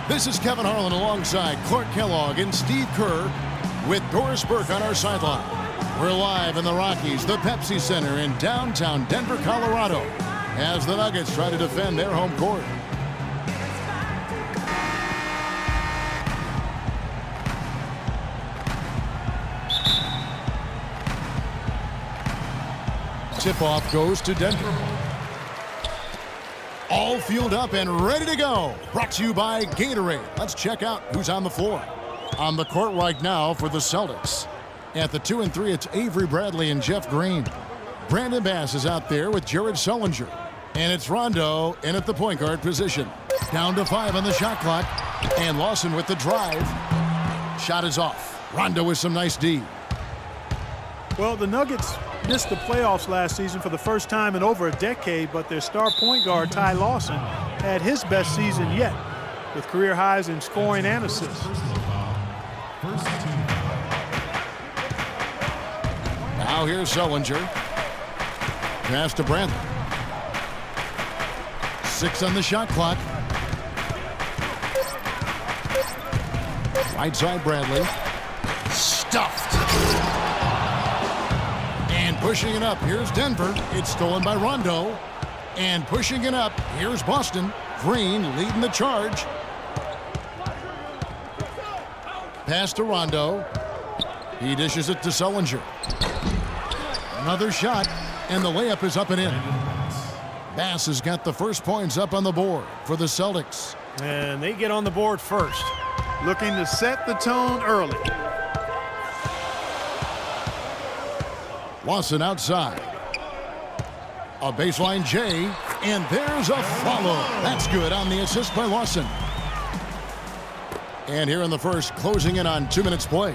This is Kevin Harlan alongside Clark Kellogg and Steve Kerr with Doris Burke on our sideline. We're live in the Rockies, the Pepsi Center in downtown Denver, Colorado, as the Nuggets try to defend their home court. Tip-off goes to Denver. All fueled up and ready to go. Brought to you by Gatorade. Let's check out who's on the floor. On the court right now for the Celtics. At the 2 and 3, it's Avery Bradley and Jeff Green. Brandon Bass is out there with Jared Sullinger. And it's Rondo in at the point guard position. Down to 5 on the shot clock. And Lawson with the drive. Shot is off. Rondo with some nice D. Well, the Nuggets missed the playoffs last season for the first time in over a decade, but their star point guard, Ty Lawson, had his best season yet, with career highs in scoring and assists. Now here's Sullinger. Pass to Brandon. 6 on the shot clock. Right side Bradley. Stuffed. And pushing it up, here's Denver. It's stolen by Rondo. And pushing it up, here's Boston. Green leading the charge. Pass to Rondo. He dishes it to Sullinger. Another shot, and the layup is up and in. Bass has got the first points up on the board for the Celtics. And they get on the board first, looking to set the tone early. Lawson outside. A baseline J, and there's a follow. That's good on the assist by Lawson. And here in the first, closing in on 2 minutes play.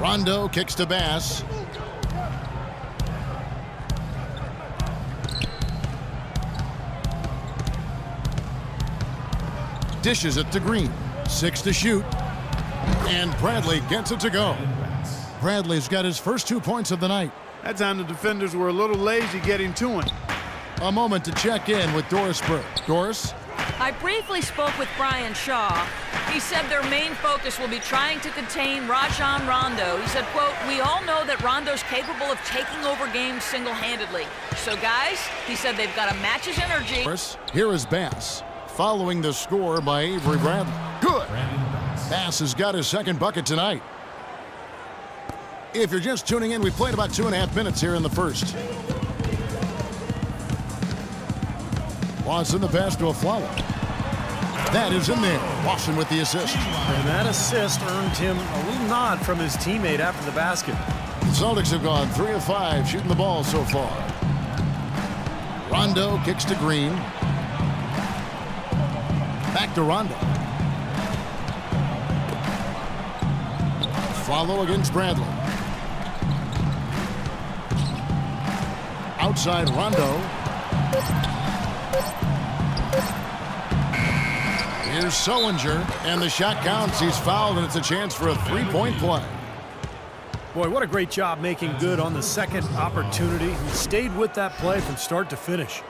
Rondo kicks to Bass. Dishes it to Green. 6 to shoot. And Bradley gets it to go. Bradley's got his first 2 points of the night. That time the defenders were a little lazy getting to him. A moment to check in with Doris Burke. Doris? I briefly spoke with Brian Shaw. He said their main focus will be trying to contain Rajon Rondo. He said, quote, "We all know that Rondo's capable of taking over games single-handedly. So, guys," he said, "they've got to match his energy." Here is Bass, following the score by Avery Bradley. Good. Bass has got his second bucket tonight. If you're just tuning in, we played about 2.5 minutes here in the first. Lawson the pass to a flower. That is in there. Lawson with the assist. And that assist earned him a little nod from his teammate after the basket. The Celtics have gone 3 of 5 shooting the ball so far. Rondo kicks to Green. Back to Rondo. Follow against Bradley. Outside Rondo. Here's Sullinger, and the shot counts. He's fouled, and it's a chance for a 3-point play. Boy, what a great job making good on the second opportunity. He stayed with that play from start to finish.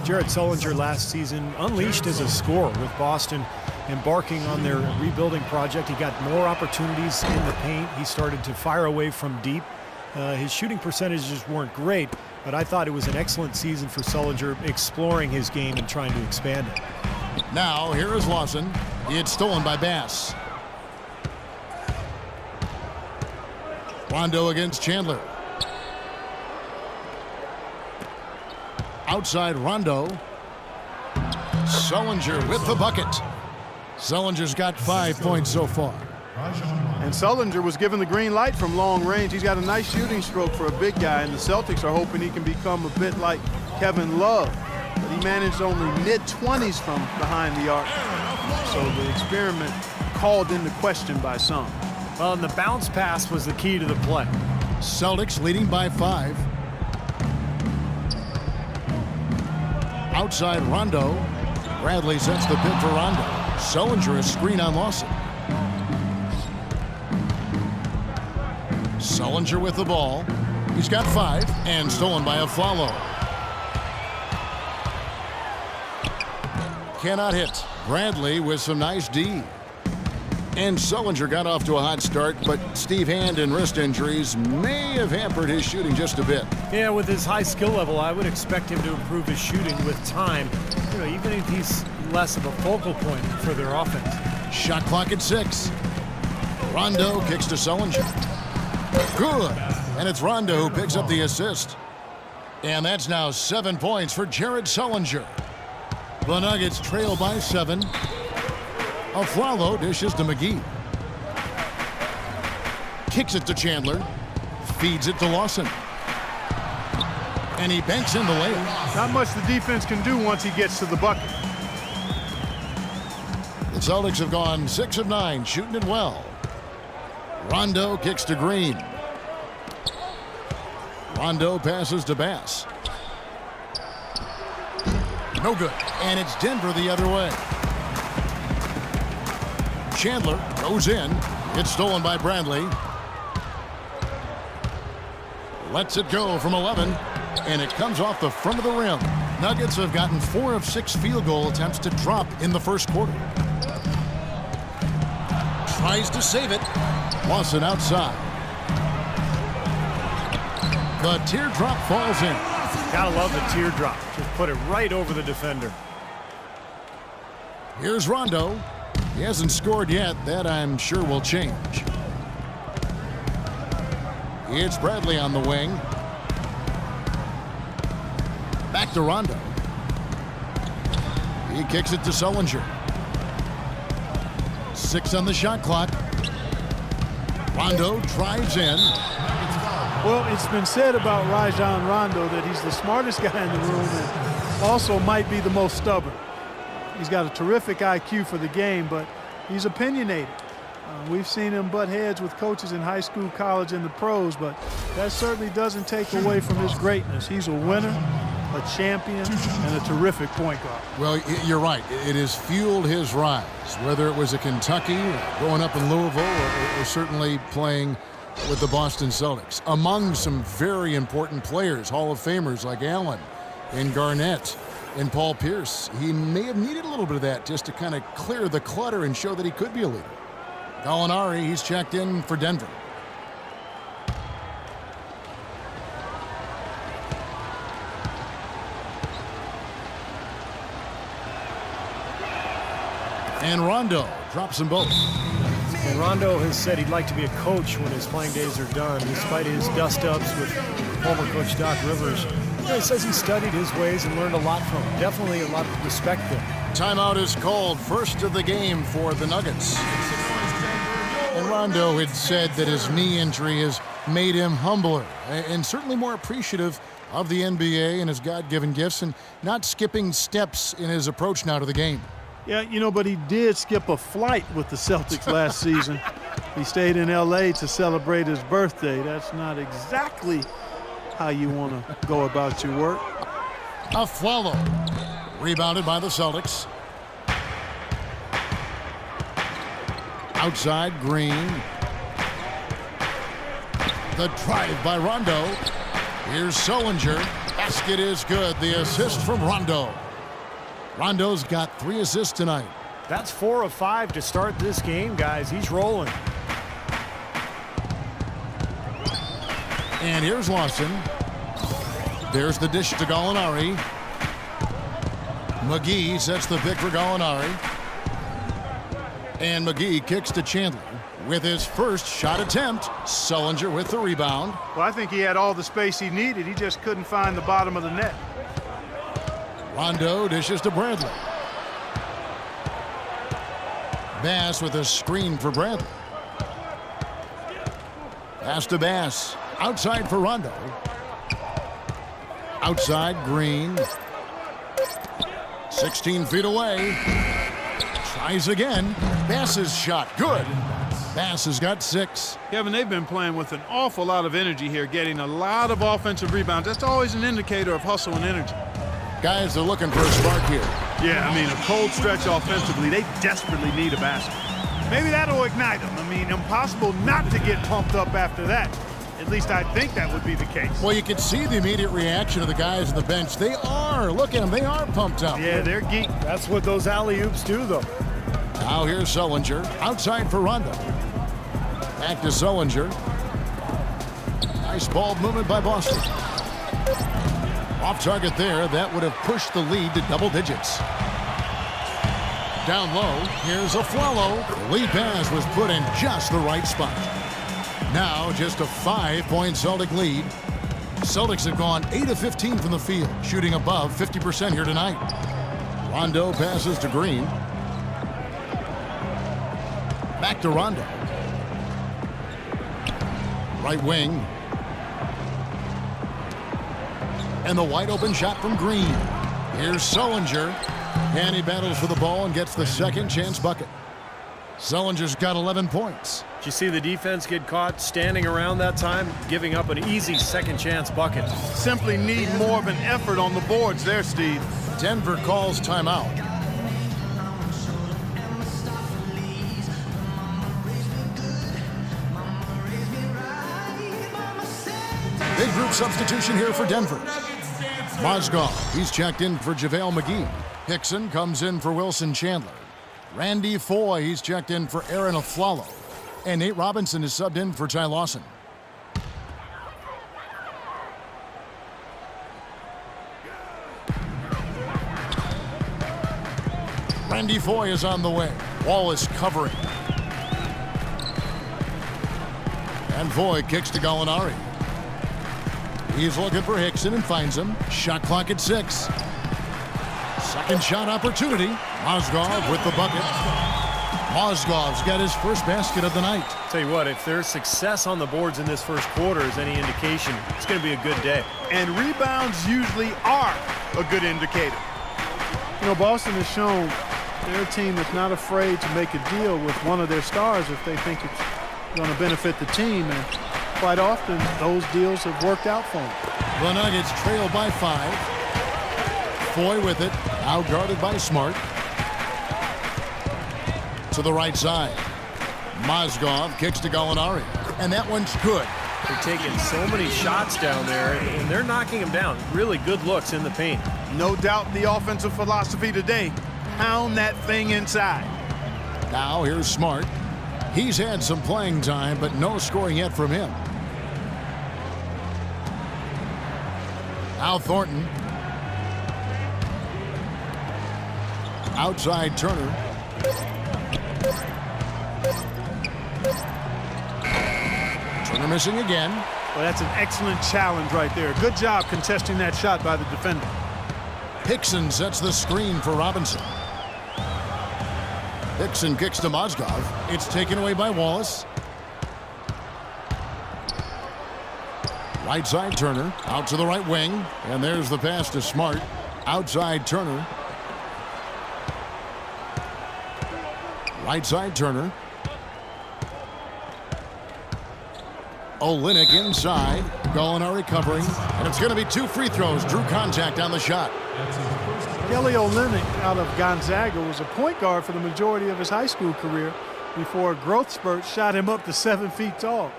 Jared Sullinger last season unleashed as a scorer with Boston embarking on their rebuilding project. He got more opportunities in the paint. He started to fire away from deep. His shooting percentages weren't great, but I thought it was an excellent season for Sullinger, exploring his game and trying to expand it. Now, here is Lawson. It's stolen by Bass. Rondo against Chandler. Outside Rondo. Sullinger with the bucket. Sullinger's got 5 points so far. And Sullinger was given the green light from long range. He's got a nice shooting stroke for a big guy, and the Celtics are hoping he can become a bit like Kevin Love. But he managed only mid-20s from behind the arc. So the experiment called into question by some. Well, and the bounce pass was the key to the play. Celtics leading by 5. Outside Rondo. Bradley sets the pick for Rondo. Sullinger a screen on Lawson. Sullinger with the ball. He's got 5 and stolen by a follow. Cannot hit. Bradley with some nice D. And Sullinger got off to a hot start, but Steve Hand and wrist injuries may have hampered his shooting just a bit. Yeah, with his high skill level, I would expect him to improve his shooting with time. You know, even if he's less of a focal point for their offense. Shot clock at 6. Rondo kicks to Sullinger. Good. And it's Rondo who picks up the assist. And that's now 7 points for Jared Sullinger. The Nuggets trail by 7. Aflalo dishes to McGee. Kicks it to Chandler. Feeds it to Lawson. And he banks in the layup. Not much the defense can do once he gets to the bucket. The Celtics have gone 6 of 9, shooting it well. Rondo kicks to Green. Rondo passes to Bass. No good. And it's Denver the other way. Chandler goes in. It's stolen by Bradley. Lets it go from 11. And it comes off the front of the rim. Nuggets have gotten 4 of 6 field goal attempts to drop in the first quarter. Tries to save it. Lawson outside. The teardrop falls in. Gotta love the teardrop. Just put it right over the defender. Here's Rondo. He hasn't scored yet. That I'm sure will change. It's Bradley on the wing. Back to Rondo. He kicks it to Sullinger. 6 on the shot clock. Rondo drives in. Well, it's been said about Rajon Rondo that he's the smartest guy in the room and also might be the most stubborn. He's got a terrific IQ for the game, but he's opinionated. We've seen him butt heads with coaches in high school, college, and the pros, but that certainly doesn't take away from his greatness. He's a winner, a champion, and a terrific point guard. Well, you're right. It has fueled his rise, whether it was at Kentucky, growing up in Louisville, or certainly playing with the Boston Celtics. Among some very important players, Hall of Famers like Allen and Garnett and Paul Pierce. He may have needed a little bit of that just to kind of clear the clutter and show that he could be a leader. Gallinari, he's checked in for Denver. And Rondo drops them both. And Rondo has said he'd like to be a coach when his playing days are done, despite his dust-ups with former coach Doc Rivers. He says he studied his ways and learned a lot from him. Definitely a lot of respect there. Timeout is called, first of the game for the Nuggets. And Rondo had said that his knee injury has made him humbler and certainly more appreciative of the NBA and his God-given gifts and not skipping steps in his approach now to the game. Yeah, you know, but he did skip a flight with the Celtics last season. He stayed in L.A. to celebrate his birthday. That's not exactly how you want to go about your work. Aflalo, rebounded by the Celtics. Outside, Green. The drive by Rondo. Here's Sullinger. Basket is good. The assist from Rondo. Rondo's got 3 assists tonight. That's 4 of 5 to start this game, guys. He's rolling. And here's Lawson. There's the dish to Gallinari. McGee sets the pick for Gallinari. And McGee kicks to Chandler with his first shot attempt. Sullinger with the rebound. Well, I think he had all the space he needed. He just couldn't find the bottom of the net. Rondo dishes to Bradley. Bass with a screen for Bradley. Pass to Bass. Outside for Rondo. Outside, Green. 16 feet away. Tries again. Bass's shot. Good. Bass has got 6. Kevin, they've been playing with an awful lot of energy here, getting a lot of offensive rebounds. That's always an indicator of hustle and energy. Guys are looking for a spark here. Yeah, I mean, a cold stretch offensively, they desperately need a basket. Maybe that'll ignite them. I mean, impossible not to get pumped up after that. At least I think that would be the case. Well, you can see the immediate reaction of the guys on the bench. They are. Look at them. They are pumped up. Yeah, they're geek. That's what those alley-oops do, though. Now here's Sullinger. Outside for Rondo. Back to Sullinger. Nice ball movement by Boston. Off target there. That would have pushed the lead to double digits. Down low. Here's Afflalo. The lead pass was put in just the right spot. Now just a 5-point Celtic lead. Celtics have gone 8 of 15 from the field, shooting above 50% here tonight. Rondo passes to Green. Back to Rondo. Right wing. And the wide open shot from Green. Here's Sullinger. And he battles for the ball and gets the second chance bucket. Sullinger's got 11 points. Did you see the defense get caught standing around that time, giving up an easy second chance bucket? Simply need more of an effort on the boards there, Steve. Denver calls timeout. Big group substitution here for Denver. Mozgov, he's checked in for JaVale McGee. Hickson comes in for Wilson Chandler. Randy Foye, he's checked in for Aaron Afflalo. And Nate Robinson is subbed in for Ty Lawson. Randy Foye is on the way. Wallace covering. And Foye kicks to Gallinari. He's looking for Hickson and finds him. Shot clock at 6. Second shot opportunity. Mozgov with the bucket. Mozgov's got his first basket of the night. Tell you what, if there's success on the boards in this first quarter is any indication, it's going to be a good day. And rebounds usually are a good indicator. You know, Boston has shown they're a team that's not afraid to make a deal with one of their stars if they think it's going to benefit the team. And quite often, those deals have worked out for them. The Nuggets trail by 5. Foye with it, out guarded by Smart. To the right side. Mozgov kicks to Gallinari. And that one's good. They're taking so many shots down there, and they're knocking them down. Really good looks in the paint. No doubt the offensive philosophy today, pound that thing inside. Now here's Smart. He's had some playing time, but no scoring yet from him. Al Thornton. Outside Turner. Turner missing again. Well, that's an excellent challenge right there. Good job contesting that shot by the defender. Hickson sets the screen for Robinson. Hickson kicks to Mozgov. It's taken away by Wallace. Right side Turner. Out to the right wing. And there's the pass to Smart. Outside Turner. Right side Turner. Olynyk inside. Gallinari covering. And it's going to be 2 free throws. Drew contact on the shot. Kelly Olynyk out of Gonzaga was a point guard for the majority of his high school career before a growth spurt shot him up to 7 feet tall.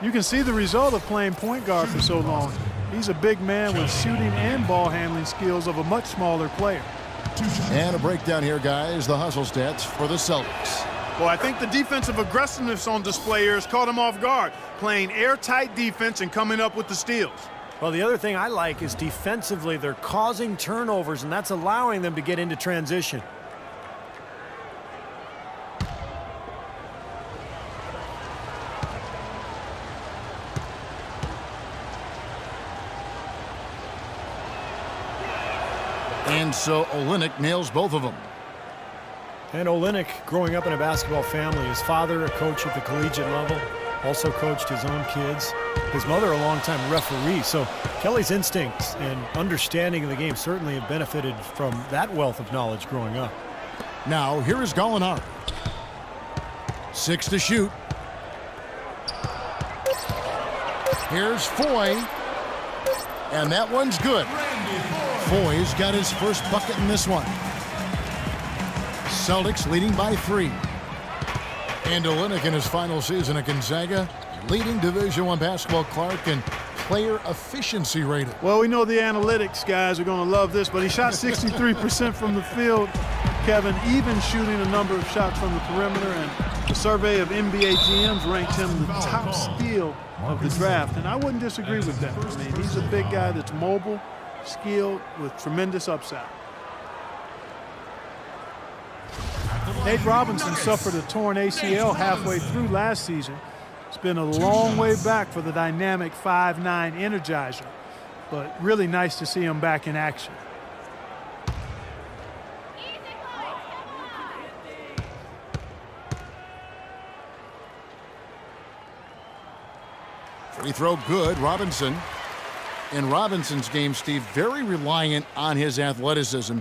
You can see the result of playing point guard for so long. He's a big man with shooting and ball handling skills of a much smaller player. And a breakdown here, guys. The hustle stats for the Celtics. Well, I think the defensive aggressiveness on display here has caught him off guard, playing airtight defense and coming up with the steals. Well, the other thing I like is defensively they're causing turnovers, and that's allowing them to get into transition. And so Olynyk nails both of them. And Olynyk, growing up in a basketball family, his father a coach at the collegiate level, also coached his own kids. His mother a longtime referee. So Kelly's instincts and understanding of the game certainly have benefited from that wealth of knowledge growing up. Now here is Gallinari. 6 to shoot. Here's Foye. And that one's good. Foye's got his first bucket in this one. Celtics leading by 3. And Olynyk in his final season at Gonzaga leading Division I basketball, Clark, and player efficiency rating. Well, we know the analytics guys are going to love this, but he shot 63% from the field, Kevin, even shooting a number of shots from the perimeter. And the survey of NBA GMs ranked him the top steal of the draft, and I wouldn't disagree with that. I mean, he's a big guy that's mobile, skilled, with tremendous upside. Nate Robinson suffered a torn ACL halfway through last season. It's been a long way back for the dynamic 5'9" Energizer, but really nice to see him back in action. Free throw good, Robinson. In Robinson's game, Steve, very reliant on his athleticism.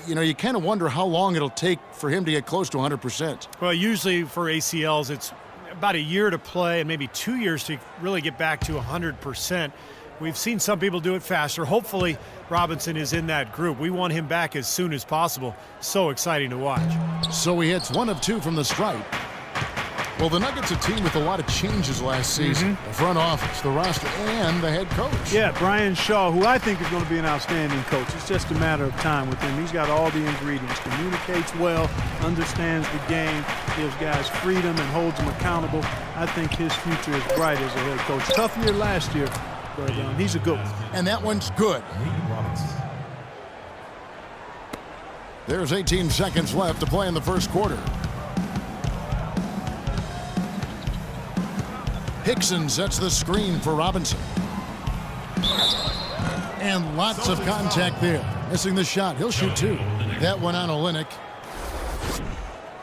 You know, you kind of wonder how long it'll take for him to get close to 100%. Well, usually for ACLs, it's about a year to play and maybe 2 years to really get back to 100%. We've seen some people do it faster. Hopefully, Robinson is in that group. We want him back as soon as possible. So exciting to watch. So he hits 1 of 2 from the stripe. Well, the Nuggets are a team with a lot of changes last season. The front office, the roster, and the head coach. Yeah, Brian Shaw, who I think is going to be an outstanding coach. It's just a matter of time with him. He's got all the ingredients. Communicates well, understands the game, gives guys freedom, and holds them accountable. I think his future is bright as a head coach. Tough year last year, but he's a good one. And that one's good. There's 18 seconds left to play in the first quarter. Hickson sets the screen for Robinson. And lots of contact there. Missing the shot. He'll shoot 2. That one on Olynyk.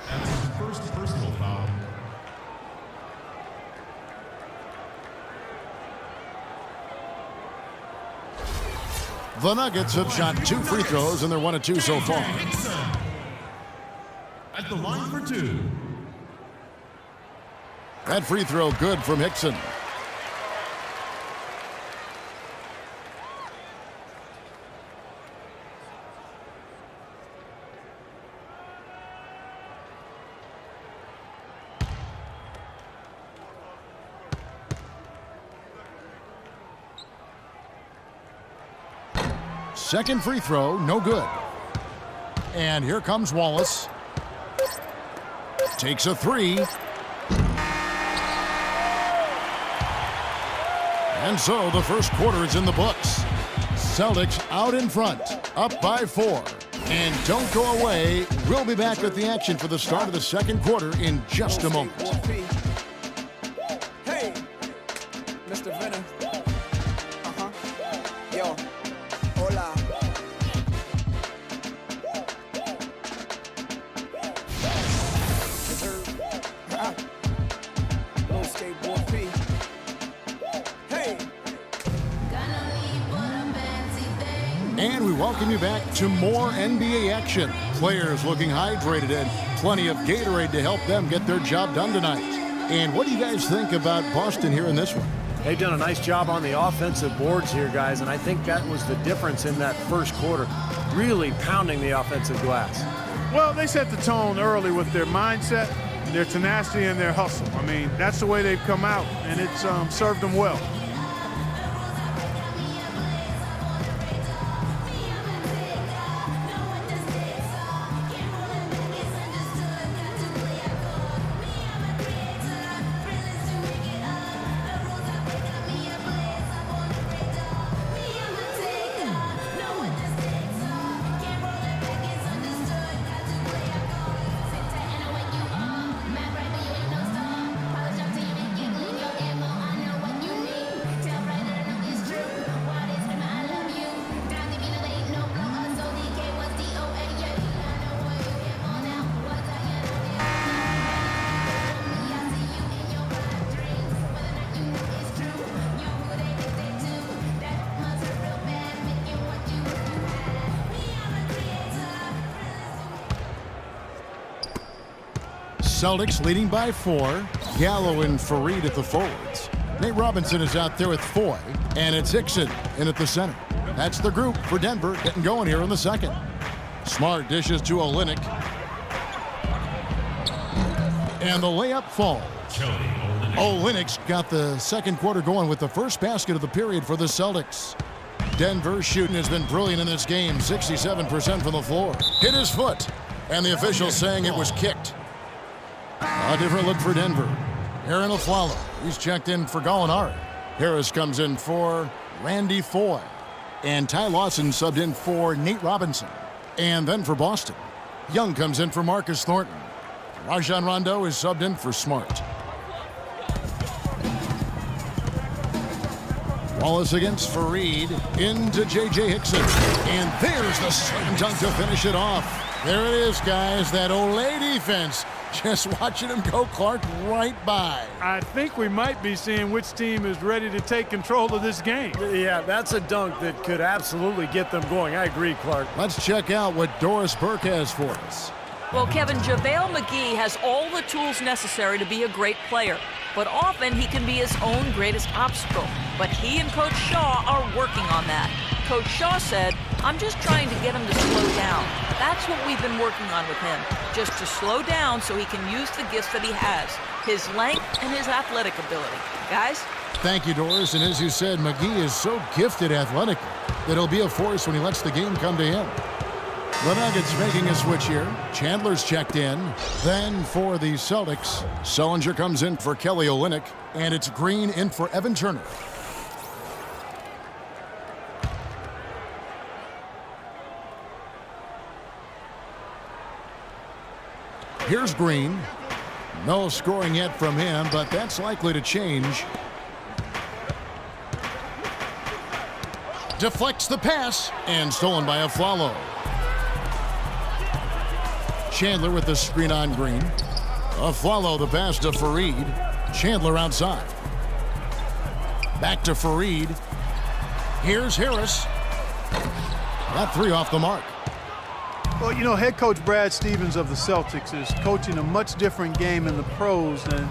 That's his first personal foul. The Nuggets have shot 2 free throws, and they're 1 of 2 so far. At the line for 2. That free throw good from Hickson. Second free throw, no good. And here comes Wallace. Takes a 3. And so the first quarter is in the books. Celtics out in front, up by 4. And don't go away. We'll be back with the action for the start of the second quarter in just a moment. Hey, Mr. Venom. Yo, hola. Little skateboard P. And we welcome you back to more NBA action. Players looking hydrated and plenty of Gatorade to help them get their job done tonight. And what do you guys think about Boston here in this one? They've done a nice job on the offensive boards here, guys, and I think that was the difference in that first quarter, really pounding the offensive glass. Well, they set the tone early with their mindset, their tenacity, and their hustle. I mean, that's the way they've come out, and it's served them well. Celtics leading by 4. Gallo and Fareed at the forwards. Nate Robinson is out there with Foy, and it's Hickson in at the center. That's the group for Denver getting going here in the second. Smart dishes to Olynyk. And the layup falls. Olynyk's got the second quarter going with the first basket of the period for the Celtics. Denver's shooting has been brilliant in this game, 67% from the floor. Hit his foot, and the official saying it was kicked. A different look for Denver. Aaron Aflalo, he's checked in for Gallinari. Harris comes in for Randy Foye. And Ty Lawson subbed in for Nate Robinson. And then for Boston, Young comes in for Marcus Thornton. Rajon Rondo is subbed in for Smart. Wallace against Fareed, into J.J. Hickson. And there's the slam dunk to finish it off. There it is, guys, that Olay defense. Just watching him go, Clark, right by. I think we might be seeing which team is ready to take control of this game. Yeah, that's a dunk that could absolutely get them going. I agree, Clark. Let's check out what Doris Burke has for us. Well, Kevin, JaVale McGee has all the tools necessary to be a great player, but often he can be his own greatest obstacle. But he and Coach Shaw are working on that. Coach Shaw said, "I'm just trying to get him to slow down." That's what we've been working on with him, just to slow down so he can use the gifts that he has, his length and his athletic ability. Guys? Thank you, Doris. And as you said, McGee is so gifted athletically that he'll be a force when he lets the game come to him. The Nuggets making a switch here. Chandler's checked in. Then for the Celtics, Sullinger comes in for Kelly Olynyk, and it's Green in for Evan Turner. Here's Green. No scoring yet from him, but that's likely to change. Deflects the pass, and stolen by Aflalo. Chandler with the screen on Green. Aflalo the pass to Fareed. Chandler outside. Back to Fareed. Here's Harris. That three off the mark. Well, you know, head coach Brad Stevens of the Celtics is coaching a much different game in the pros than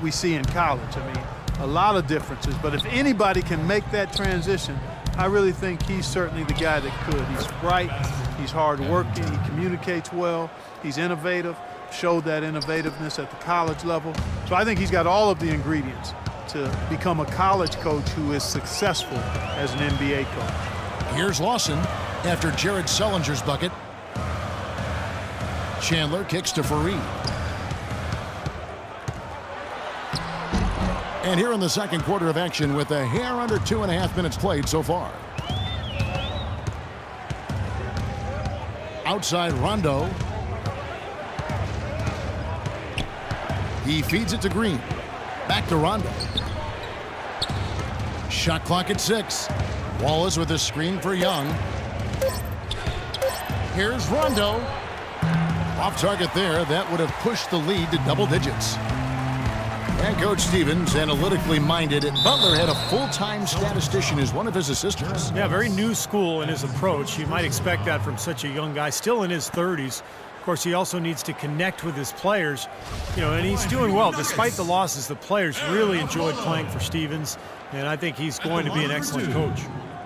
we see in college. I mean, a lot of differences. But if anybody can make that transition, I really think he's certainly the guy that could. He's bright, he's hardworking, he communicates well, he's innovative, showed that innovativeness at the college level. So I think he's got all of the ingredients to become a college coach who is successful as an NBA coach. Here's Lawson after Jared Sullinger's bucket. Chandler kicks to Fareed. And here in the second quarter of action with a hair under 2.5 minutes played so far. Outside Rondo. He feeds it to Green. Back to Rondo. Shot clock at 6. Wallace with a screen for Young. Here's Rondo. Off target there. That would have pushed the lead to double digits. And Coach Stevens, analytically minded, Butler had a full-time statistician as one of his assistants. Yeah, very new school in his approach. You might expect that from such a young guy, still in his 30s. Of course, he also needs to connect with his players, and he's doing well. Despite the losses, the players really enjoyed playing for Stevens, and I think he's going to be an excellent coach.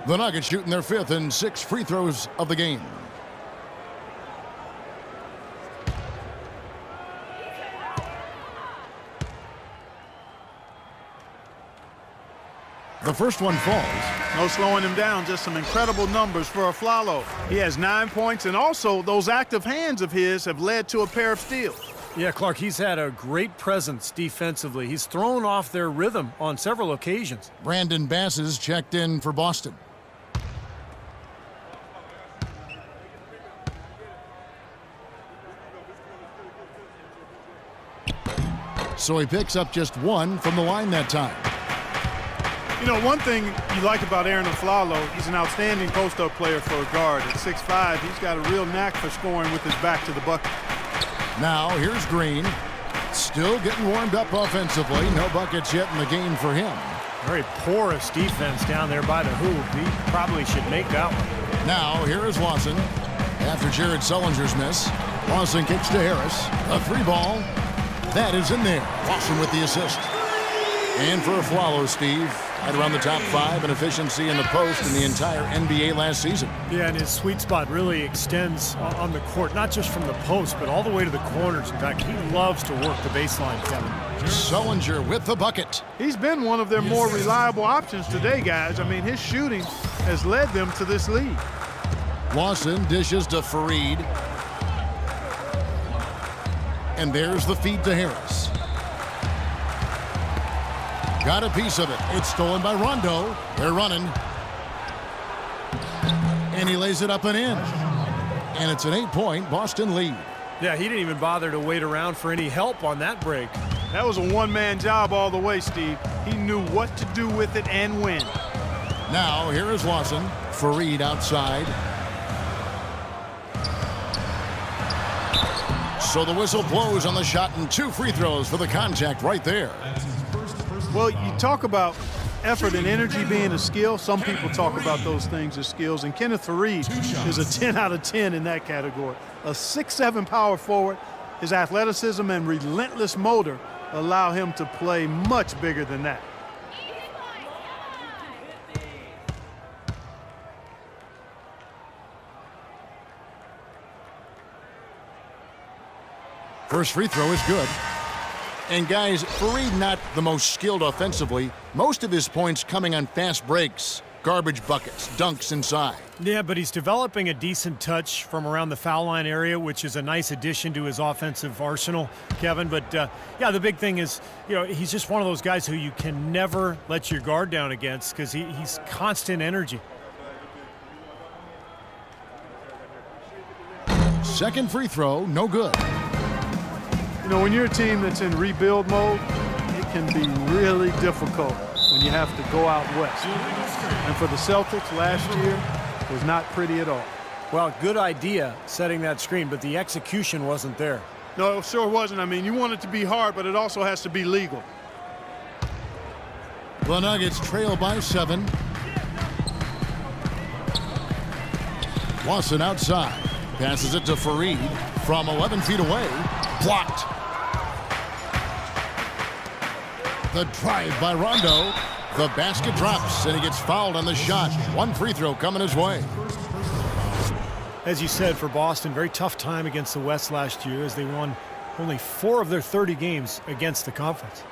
The Nuggets shooting their 5th and 6th free throws of the game. The first one falls. No slowing him down, just some incredible numbers for Aflalo. He has 9 points, and also those active hands of his have led to a pair of steals. Yeah, Clark, he's had a great presence defensively. He's thrown off their rhythm on several occasions. Brandon Bass is checked in for Boston. So he picks up just 1 from the line that time. You know, one thing you like about Aaron Aflalo, he's an outstanding post-up player for a guard. At 6'5", he's got a real knack for scoring with his back to the bucket. Now, here's Green. Still getting warmed up offensively. No buckets yet in the game for him. Very porous defense down there by the hoop. He probably should make that one. Now, here is Lawson. After Jared Sullinger's miss, Lawson kicks to Harris. A 3-ball. That is in there. Lawson with the assist. And for Aflalo, Steve, right around the top 5 in efficiency in the post in the entire NBA last season. Yeah, and his sweet spot really extends on the court, not just from the post, but all the way to the corners. In fact, he loves to work the baseline, Kevin. Sullinger with the bucket. He's been one of their more reliable options today, guys. I mean, his shooting has led them to this lead. Lawson dishes to Fareed. And there's the feed to Harris. Got a piece of it. It's stolen by Rondo. They're running. And he lays it up and in. And it's an 8-point Boston lead. Yeah, he didn't even bother to wait around for any help on that break. That was a one-man job all the way, Steve. He knew what to do with it and when. Now, here is Lawson. Fareed outside. So the whistle blows on the shot and 2 free throws for the contact right there. Well, you talk about effort and energy being a skill. Some people talk about those things as skills, and Kenneth Fareed is a 10 out of 10 in that category. A 6'7" power forward. His athleticism and relentless motor allow him to play much bigger than that. First free throw is good. And guys, Fareed not the most skilled offensively. Most of his points coming on fast breaks, garbage buckets, dunks inside. Yeah, but he's developing a decent touch from around the foul line area, which is a nice addition to his offensive arsenal, Kevin. But, yeah, the big thing is, he's just one of those guys who you can never let your guard down against because he's constant energy. Second free throw, no good. When you're a team that's in rebuild mode, it can be really difficult when you have to go out west. And for the Celtics last year, it was not pretty at all. Well, good idea setting that screen, but the execution wasn't there. No, it sure wasn't. I mean, you want it to be hard, but it also has to be legal. The Nuggets trail by 7. Lawson outside. Passes it to Fareed from 11 feet away. Blocked. The drive by Rondo. The basket drops, and he gets fouled on the shot. 1 free throw coming his way. As you said, for Boston, very tough time against the West last year as they won only 4 of their 30 games against the conference.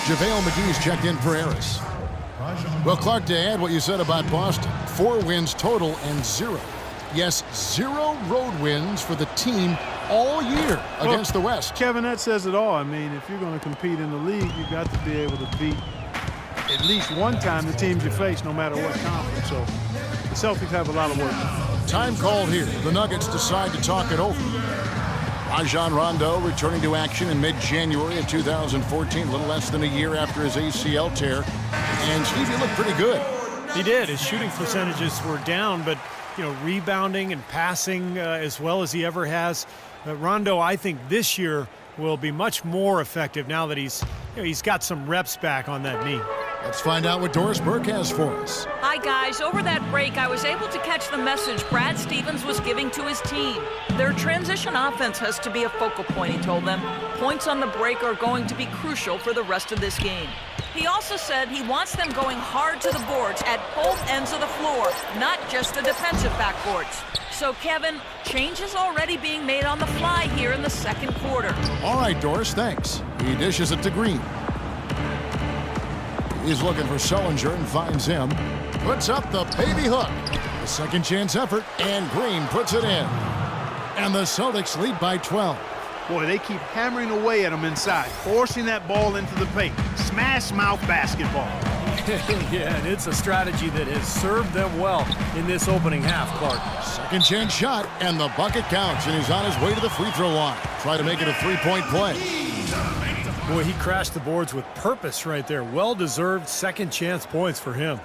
JaVale McGee's checked in for Harris. Well, Clark, to add what you said about Boston, 4 wins total and 0. Yes, 0 road wins for the team all year against the West. Kevin, that says it all. I mean, if you're going to compete in the league, you've got to be able to beat at least one time the teams you face, no matter what conference. So the Celtics have a lot of work. Time called here. The Nuggets decide to talk it over. Rajon Rondo returning to action in mid-January of 2014, a little less than a year after his ACL tear. And Steve, he looked pretty good. He did. His shooting percentages were down, but rebounding and passing as well as he ever has. Rondo, I think this year will be much more effective now that he's got some reps back on that knee. Let's find out what Doris Burke has for us. Hi, guys. Over that break, I was able to catch the message Brad Stevens was giving to his team. Their transition offense has to be a focal point, he told them. Points on the break are going to be crucial for the rest of this game. He also said he wants them going hard to the boards at both ends of the floor, not just the defensive backboards. So, Kevin, change is already being made on the fly here in the second quarter. All right, Doris, thanks. He dishes it to Green. He's looking for Sullinger and finds him. Puts up the baby hook. A second chance effort, and Green puts it in. And the Celtics lead by 12. Boy, they keep hammering away at him inside, forcing that ball into the paint. Smash mouth basketball. Yeah, and it's a strategy that has served them well in this opening half, Clark. Second chance shot, and the bucket counts, and he's on his way to the free throw line. Try to make it a 3-point play. Boy, he crashed the boards with purpose right there. Well-deserved second chance points for him.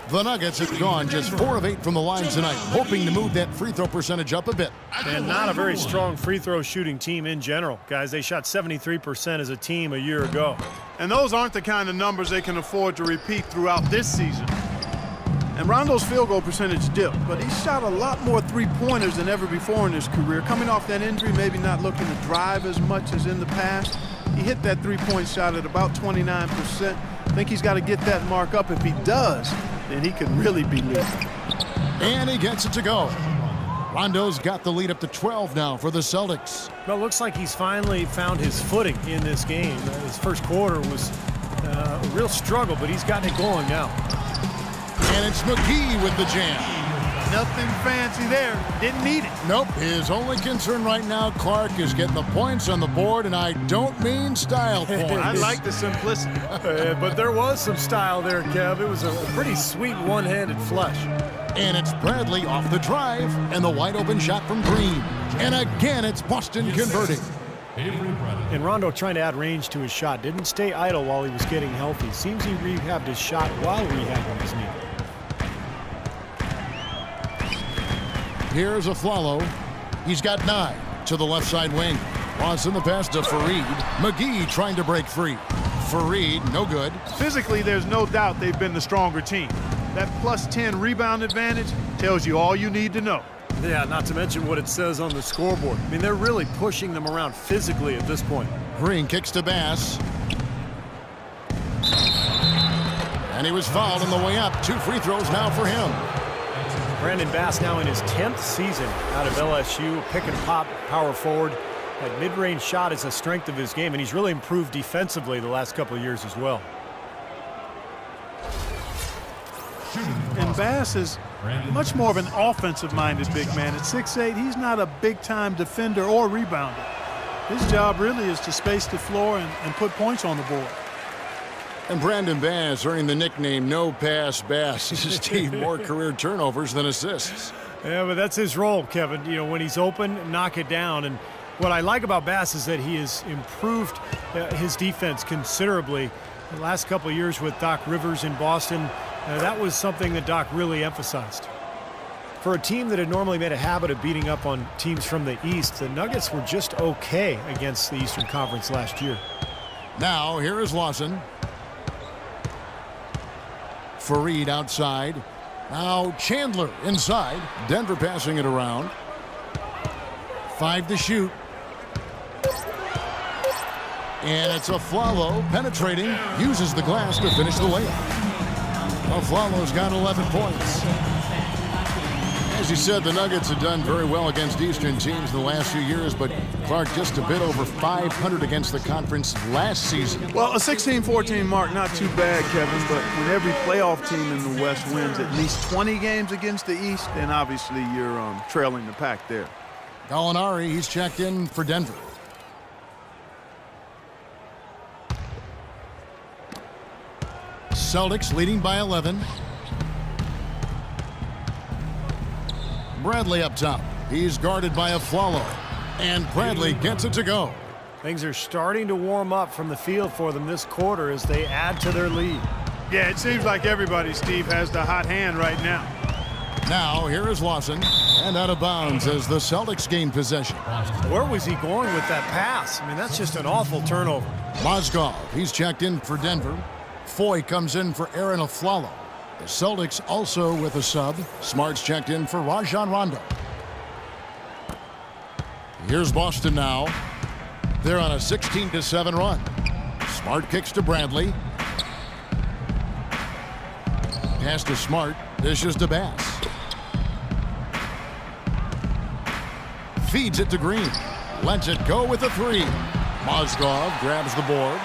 The Nuggets have gone just 4 of 8 from the line tonight, hoping to move that free throw percentage up a bit. And not a very strong free throw shooting team in general. Guys, they shot 73% as a team a year ago. And those aren't the kind of numbers they can afford to repeat throughout this season. And Rondo's field goal percentage dipped, but he shot a lot more three-pointers than ever before in his career. Coming off that injury, maybe not looking to drive as much as in the past. He hit that three-point shot at about 29%. I think he's got to get that mark up. If he does, then he could really be leading. And he gets it to go. Rondo's got the lead up to 12 now for the Celtics. Well, it looks like he's finally found his footing in this game. His first quarter was a real struggle, but he's gotten it going now. And it's McGee with the jam. Nothing fancy there. Didn't need it. Nope. His only concern right now, Clark, is getting the points on the board, and I don't mean style points. I like the simplicity. But there was some style there, Kev. It was a pretty sweet one-handed flush. And it's Bradley off the drive, and the wide-open shot from Green. And again, it's Boston converting. And Rondo trying to add range to his shot. Didn't stay idle while he was getting healthy. Seems he rehabbed his shot while rehabbing his knee. Here's a Aflalo. He's got 9 to the left side wing. Lawson the pass to Fareed. McGee trying to break free. Fareed, no good. Physically, there's no doubt they've been the stronger team. That plus 10 rebound advantage tells you all you need to know. Yeah, not to mention what it says on the scoreboard. I mean, they're really pushing them around physically at this point. Green kicks to Bass. And he was fouled on the way up. 2 free throws now for him. Brandon Bass now in his 10th season out of LSU. Pick and pop, power forward. That mid-range shot is a strength of his game, and he's really improved defensively the last couple of years as well. And Bass is much more of an offensive-minded big man. At 6'8", he's not a big-time defender or rebounder. His job really is to space the floor and put points on the board. And Brandon Bass earning the nickname No Pass Bass. Steve, more career turnovers than assists. Yeah, but that's his role, Kevin. You know, when he's open, knock it down. And what I like about Bass is that he has improved his defense considerably. The last couple of years with Doc Rivers in Boston, that was something that Doc really emphasized. For a team that had normally made a habit of beating up on teams from the East, the Nuggets were just okay against the Eastern Conference last year. Now, here is Lawson. Fareed outside. Now Chandler inside. Denver passing it around. 5 to shoot. And it's Aflalo penetrating. Uses the glass to finish the layup. Aflalo's got 11 points. As you said, the Nuggets have done very well against Eastern teams in the last few years, but Clark just a bit over 500 against the conference last season. Well, a 16-14 mark, not too bad, Kevin, but when every playoff team in the West wins at least 20 games against the East, then obviously you're trailing the pack there. Gallinari, he's checked in for Denver. Celtics leading by 11. Bradley up top. He's guarded by Aflalo. And Bradley gets it to go. Things are starting to warm up from the field for them this quarter as they add to their lead. Yeah, it seems like everybody, Steve, has the hot hand right now. Now, here is Lawson. And out of bounds as the Celtics gain possession. Where was he going with that pass? I mean, that's just an awful turnover. Mozgov, he's checked in for Denver. Foy comes in for Aaron Aflalo. The Celtics also with a sub. Smart's checked in for Rajon Rondo. Here's Boston now. They're on a 16-7 run. Smart kicks to Bradley. Pass to Smart. Dishes to Bass. Feeds it to Green. Lets it go with a 3. Mozgov grabs the board.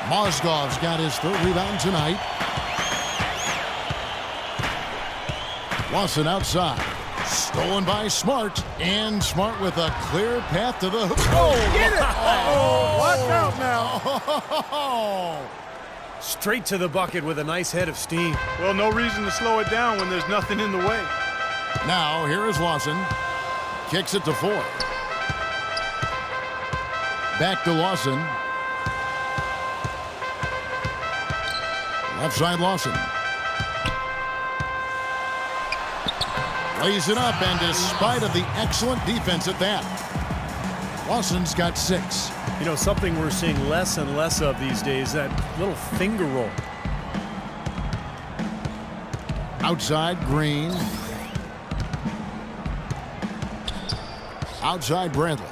Mozgov's got his 3rd rebound tonight. Lawson outside. Stolen by Smart. And Smart with a clear path to the hoop. Oh, Get it! Oh, watch out now. Oh. Straight to the bucket with a nice head of steam. Well, no reason to slow it down when there's nothing in the way. Now, here is Lawson. Kicks it to 4. Back to Lawson. Left side Lawson. Lays it up, and despite of the excellent defense at that, Lawson's got 6. You know, something we're seeing less and less of these days, that little finger roll. Outside Green. Outside Bradley.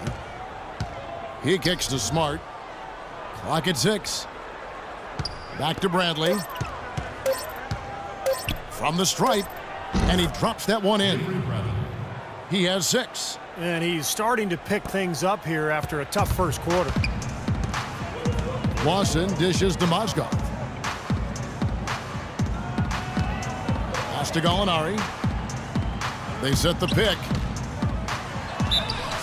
He kicks to Smart. Clock at 6. Back to Bradley. From the stripe. And he drops that one in. He has 6. And he's starting to pick things up here after a tough first quarter. Lawson dishes to Mozgov. Pass to Gallinari. They set the pick.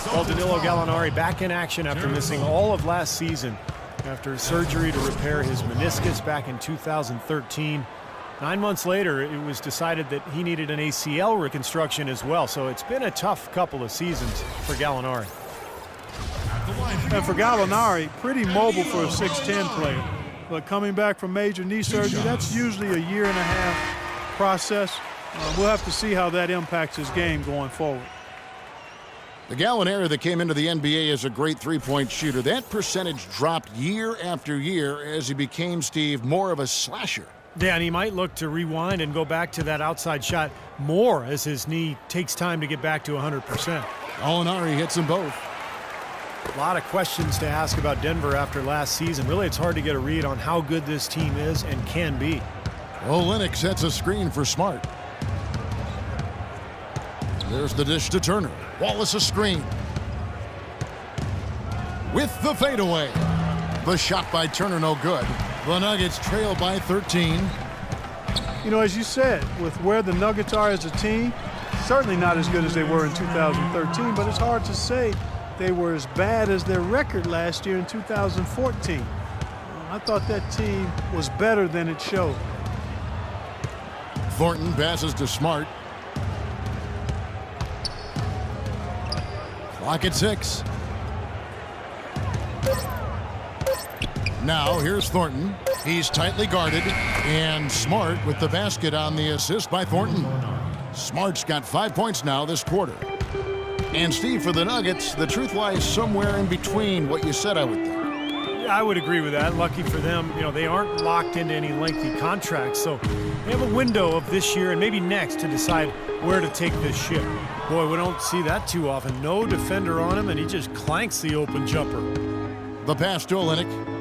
Well, Danilo Gallinari back in action after missing all of last season after surgery to repair his meniscus back in 2013. 9 months later, it was decided that he needed an ACL reconstruction as well, so it's been a tough couple of seasons for Gallinari. And for Gallinari, pretty mobile for a 6'10 player. But coming back from major knee surgery, that's usually a 1.5 year process. We'll have to see how that impacts his game going forward. The Gallinari that came into the NBA as a great three-point shooter, that percentage dropped year after year as he became, Steve, more of a slasher. Yeah, and he might look to rewind and go back to that outside shot more as his knee takes time to get back to 100%. Gallinari hits them both. A lot of questions to ask about Denver after last season. Really, it's hard to get a read on how good this team is and can be. Olynyk sets a screen for Smart. There's the dish to Turner. Wallace a screen. With the fadeaway. The shot by Turner no good. The Nuggets trail by 13. You know, as you said, with where the Nuggets are as a team, certainly not as good as they were in 2013, but it's hard to say they were as bad as their record last year in 2014. I thought that team was better than it showed. Thornton passes to Smart. Clock at 6. Now here's Thornton. He's tightly guarded, and Smart with the basket on the assist by Thornton. Smart's got 5 points now this quarter. And Steve, for the Nuggets, the truth lies somewhere in between what you said, I would think. I would agree with that. Lucky for them, you know, they aren't locked into any lengthy contracts, so they have a window of this year and maybe next to decide where to take this ship. Boy, we don't see that too often. No defender on him, and he just clanks the open jumper. The pass to Olynyk.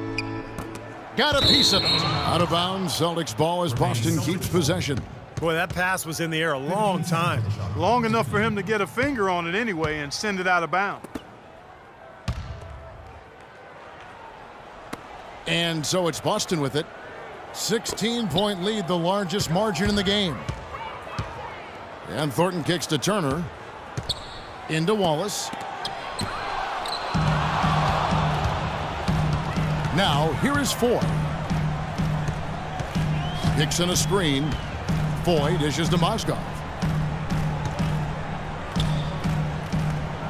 Got a piece of it. Out of bounds, Celtics ball as Boston keeps possession. Boy, that pass was in the air a long time. Long enough for him to get a finger on it anyway and send it out of bounds. And so it's Boston with it. 16-point lead, the largest margin in the game. And Thornton kicks to Turner. Into Wallace. Now, here is Foy. Hickson a screen. Foy dishes to Mozgov.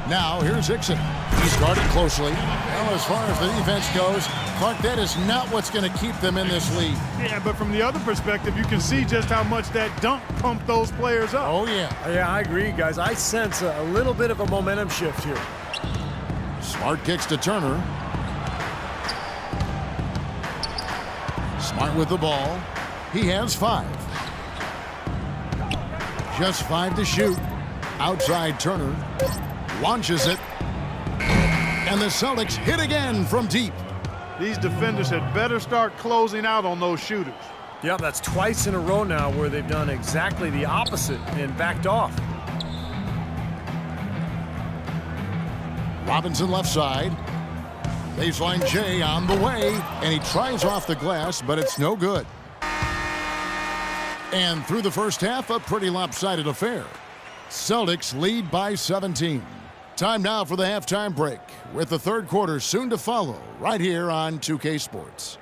Now, here's Hickson. He's guarded closely. Well, as far as the defense goes, Clark, that is not what's going to keep them in this league. Yeah, but from the other perspective, you can see just how much that dunk pumped those players up. Oh, yeah. Yeah, I agree, guys. I sense a little bit of a momentum shift here. Smart kicks to Turner. Smart with the ball. He has 5. Just 5 to shoot. Outside Turner. Launches it. And the Celtics hit again from deep. These defenders had better start closing out on those shooters. Yeah, that's twice in a row now where they've done exactly the opposite and backed off. Robinson left side. Baseline J on the way. And he tries off the glass, but it's no good. And through the first half, a pretty lopsided affair. Celtics lead by 17. Time now for the halftime break, with the third quarter soon to follow right here on 2K Sports.